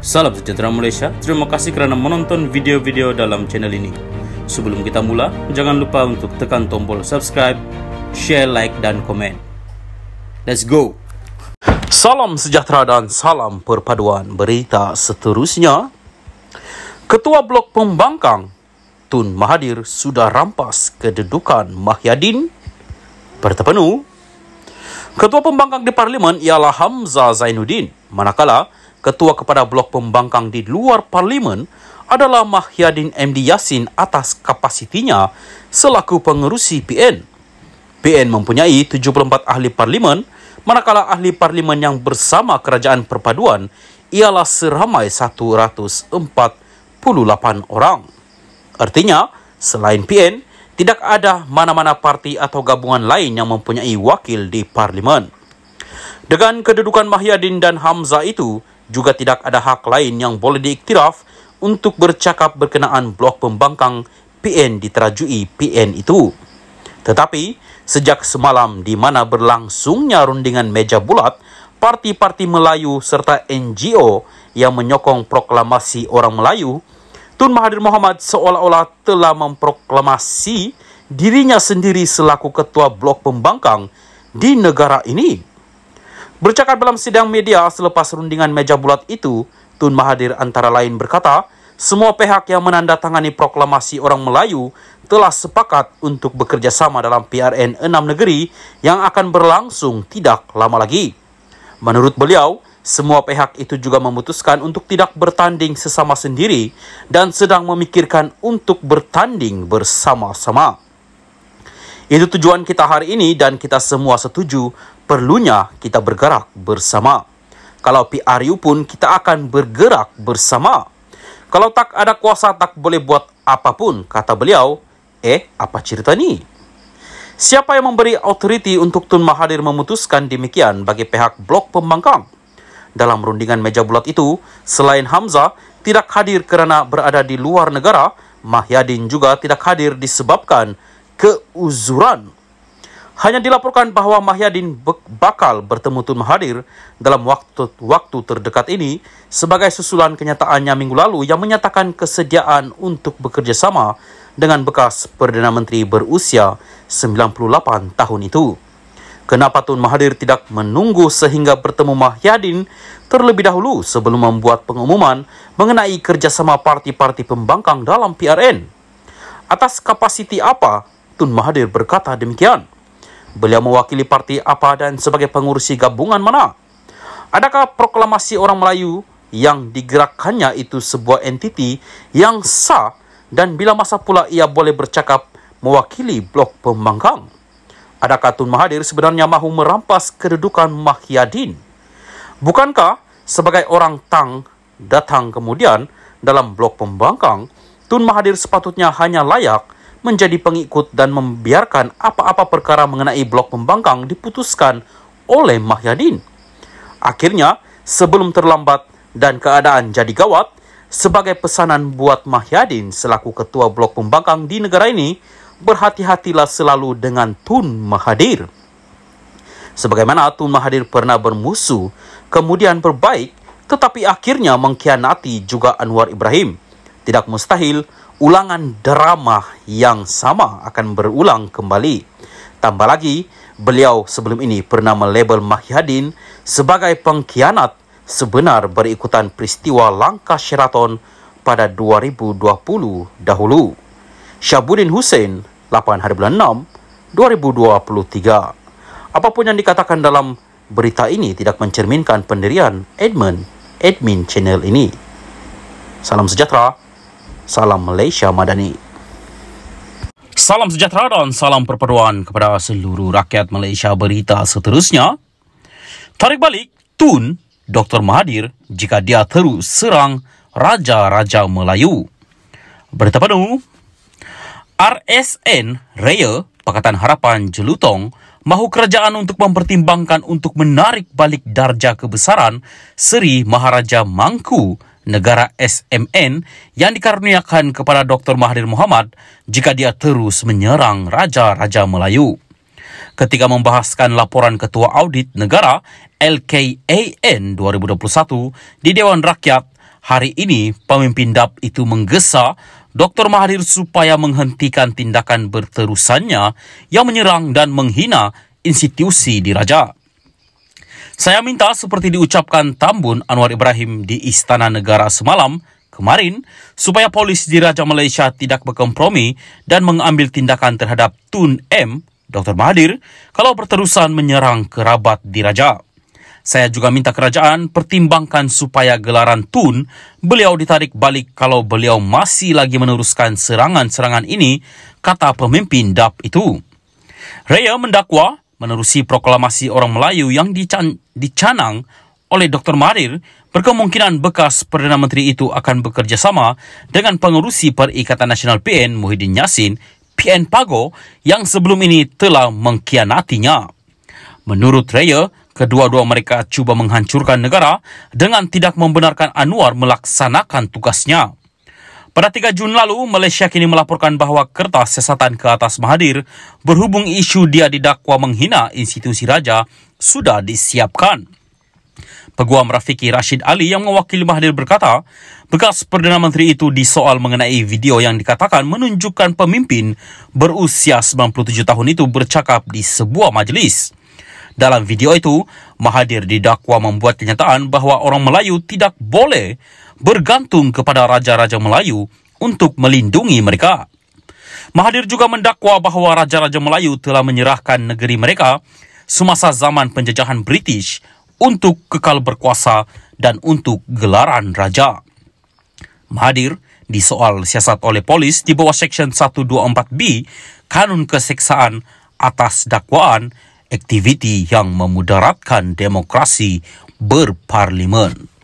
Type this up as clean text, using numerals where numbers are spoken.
Salam sejahtera Malaysia, terima kasih kerana menonton video-video dalam channel ini. Sebelum kita mula, jangan lupa untuk tekan tombol subscribe, share, like dan komen. Let's go! Salam sejahtera dan salam perpaduan berita seterusnya. Ketua Blok Pembangkang Tun Mahathir sudah rampas kedudukan Mahyadin bertepenu. Ketua Pembangkang di Parlimen ialah Hamzah Zainuddin, manakala Ketua kepada Blok Pembangkang di luar Parlimen adalah Mahyadin MD Yassin atas kapasitinya selaku pengerusi PN. PN mempunyai 74 ahli Parlimen, manakala ahli Parlimen yang bersama Kerajaan Perpaduan ialah seramai 148 orang. Artinya, selain PN, tidak ada mana-mana parti atau gabungan lain yang mempunyai wakil di Parlimen. Dengan kedudukan Mahyadin dan Hamzah itu, juga tidak ada hak lain yang boleh diiktiraf untuk bercakap berkenaan Blok Pembangkang PN diterajui PN itu. Tetapi, sejak semalam di mana berlangsungnya rundingan meja bulat, parti-parti Melayu serta NGO yang menyokong proklamasi orang Melayu, Tun Mahathir Mohamad seolah-olah telah memproklamasi dirinya sendiri selaku Ketua Blok Pembangkang di negara ini. Bercakap dalam sidang media selepas rundingan meja bulat itu, Tun Mahathir antara lain berkata, semua pihak yang menandatangani proklamasi orang Melayu telah sepakat untuk bekerjasama dalam PRN 6 negeri yang akan berlangsung tidak lama lagi. Menurut beliau, semua pihak itu juga memutuskan untuk tidak bertanding sesama sendiri dan sedang memikirkan untuk bertanding bersama-sama. Itu tujuan kita hari ini dan kita semua setuju perlunya kita bergerak bersama. Kalau PRU pun kita akan bergerak bersama. Kalau tak ada kuasa tak boleh buat apapun, kata beliau. Apa cerita ni? Siapa yang memberi autoriti untuk Tun Mahathir memutuskan demikian bagi pihak Blok Pembangkang? Dalam rundingan meja bulat itu, selain Hamzah tidak hadir kerana berada di luar negara, Mahyadin juga tidak hadir disebabkan keuzuran. Hanya dilaporkan bahawa Mahyadin bakal bertemu Tun Mahathir dalam waktu terdekat ini sebagai susulan kenyataannya minggu lalu yang menyatakan kesediaan untuk bekerjasama dengan bekas Perdana Menteri berusia 98 tahun itu. Kenapa Tun Mahathir tidak menunggu sehingga bertemu Mahyadin terlebih dahulu sebelum membuat pengumuman mengenai kerjasama parti-parti pembangkang dalam PRN? Atas kapasiti apa Tun Mahathir berkata demikian? Beliau mewakili parti apa dan sebagai pengurusi gabungan mana? Adakah proklamasi orang Melayu yang digerakkannya itu sebuah entiti yang sah dan bila masa pula ia boleh bercakap mewakili Blok Pembangkang? Adakah Tun Mahathir sebenarnya mahu merampas kedudukan Mahyadin? Bukankah sebagai orang tang datang kemudian dalam Blok Pembangkang, Tun Mahathir sepatutnya hanya layak menjadi pengikut dan membiarkan apa-apa perkara mengenai Blok Pembangkang diputuskan oleh Mahyadin? Akhirnya, sebelum terlambat dan keadaan jadi gawat, sebagai pesanan buat Mahyadin selaku Ketua Blok Pembangkang di negara ini, berhati-hatilah selalu dengan Tun Mahathir. Sebagaimana Tun Mahathir pernah bermusuh, kemudian berbaik, tetapi akhirnya mengkhianati juga Anwar Ibrahim. Tidak mustahil ulangan drama yang sama akan berulang kembali. Tambah lagi, beliau sebelum ini pernah melabel Mahyadin sebagai pengkhianat sebenar berikutan peristiwa langkah Sheraton pada 2020 dahulu. Syabuddin Hussein, 8 hari bulan 6, 2023. Apapun yang dikatakan dalam berita ini tidak mencerminkan pendirian admin channel ini. Salam sejahtera. Salam Malaysia Madani. Salam sejahtera dan salam perpaduan kepada seluruh rakyat Malaysia berita seterusnya. Tarik balik Tun Dr. Mahathir jika dia terus serang Raja-Raja Melayu. Berita penuh. RSN Raya Pakatan Harapan Jelutong mahu kerajaan untuk mempertimbangkan untuk menarik balik darjah kebesaran Seri Maharaja Mangku negara SMN yang dikaruniakan kepada Dr. Mahathir Mohamad jika dia terus menyerang Raja-Raja Melayu. Ketika membahaskan laporan Ketua Audit Negara LKAN 2021 di Dewan Rakyat, Hari ini, pemimpin DAP itu menggesa Dr. Mahathir supaya menghentikan tindakan berterusannya yang menyerang dan menghina institusi diraja. Saya minta seperti diucapkan Tambun Anwar Ibrahim di Istana Negara semalam kemarin, supaya polis diraja Malaysia tidak berkompromi dan mengambil tindakan terhadap Tun M, Dr. Mahathir, kalau berterusan menyerang kerabat diraja. Saya juga minta kerajaan pertimbangkan supaya gelaran Tun beliau ditarik balik kalau beliau masih lagi meneruskan serangan-serangan ini, kata pemimpin DAP itu. Raya mendakwa menerusi proklamasi orang Melayu yang dicanang oleh Dr. Mahathir, berkemungkinan bekas Perdana Menteri itu akan bekerjasama dengan pengerusi Perikatan Nasional PN Muhyiddin Yassin, PN Pago, yang sebelum ini telah mengkhianatinya. Menurut Raya, kedua-dua mereka cuba menghancurkan negara dengan tidak membenarkan Anwar melaksanakan tugasnya. Pada 3 Jun lalu, Malaysia kini melaporkan bahawa kertas siasatan ke atas Mahathir berhubung isu dia didakwa menghina institusi raja sudah disiapkan. Peguam Rafiqi Rashid Ali yang mewakili Mahathir berkata, bekas Perdana Menteri itu disoal mengenai video yang dikatakan menunjukkan pemimpin berusia 97 tahun itu bercakap di sebuah majlis. Dalam video itu, Mahathir didakwa membuat kenyataan bahawa orang Melayu tidak boleh bergantung kepada raja-raja Melayu untuk melindungi mereka. Mahathir juga mendakwa bahawa raja-raja Melayu telah menyerahkan negeri mereka semasa zaman penjajahan British untuk kekal berkuasa dan untuk gelaran raja. Mahathir disoal siasat oleh polis di bawah Seksyen 124B Kanun Keseksaan atas dakwaan aktiviti yang memudaratkan demokrasi berparlimen.